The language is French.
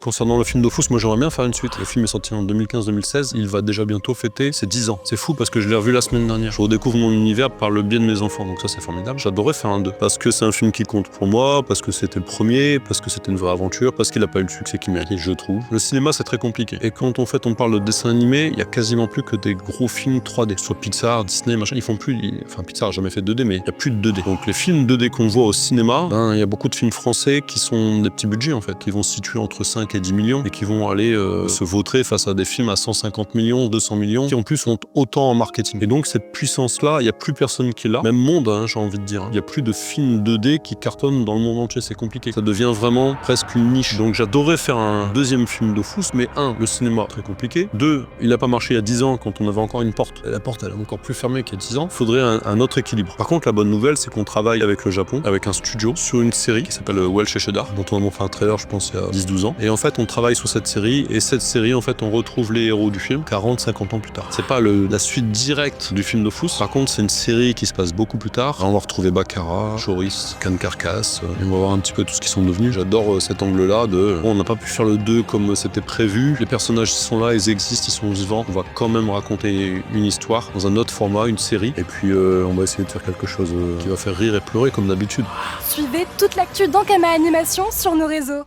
Concernant le film Dofus, moi j'aimerais bien faire une suite. Le film est sorti en 2015-2016, il va déjà bientôt fêter ses 10 ans. C'est fou parce que je l'ai revu la semaine dernière. Je redécouvre mon univers par le biais de mes enfants, donc ça c'est formidable. J'adorerais faire un 2, parce que c'est un film qui compte pour moi, parce que c'était le premier, parce que c'était une vraie aventure, parce qu'il n'a pas eu le succès qu'il méritait, je trouve. Le cinéma c'est très compliqué. Et quand on parle de dessin animé, il y a quasiment plus que des gros films 3D. Soit Pixar, Disney, machin, ils font plus... Enfin Pixar a jamais fait 2D, mais il n'y a plus de 2D. Donc les films 2D qu'on voit au cinéma, il y a beaucoup de films français qui sont des petits budgets en fait, qui vont se situer entre 5 et 10 millions et qui vont aller se vautrer face à des films à 150 millions, 200 millions, qui en plus ont autant en marketing. Et donc cette puissance-là, il n'y a plus personne qui l'a. Même monde, j'ai envie de dire. Il n'y a plus de films 2D qui cartonnent dans le monde entier, c'est compliqué. Ça devient vraiment presque une niche. Donc j'adorerais faire un deuxième film Dofus, mais le cinéma, très compliqué. 2, il n'a pas marché il y a 10 ans quand on avait encore une porte. Et la porte, elle est encore plus fermée qu'il y a 10 ans. Il faudrait un autre équilibre. Par contre, la bonne nouvelle, c'est qu'on travaille avec le Japon, avec un studio, sur une série qui s'appelle Welsh et Cheddar, dont on a fait un trailer, je pense, il y a 10-12 ans. Et en fait, on travaille sur cette série, et cette série, en fait, on retrouve les héros du film 40-50 ans plus tard. C'est pas la suite directe du film Dofus. Par contre, c'est une série qui se passe beaucoup plus tard. On va retrouver Baccarat, Choris, Can Carcass, et on va voir un petit peu tout ce qu'ils sont devenus. J'adore cet angle-là de on n'a pas pu faire le 2 comme c'était prévu. Les personnages sont là, ils existent, ils sont vivants. On va quand même raconter une histoire dans un autre format, une série. Et puis on va essayer de faire quelque chose qui va faire rire et pleurer comme d'habitude. Suivez toute l'actu d'Ankama Animation sur nos réseaux.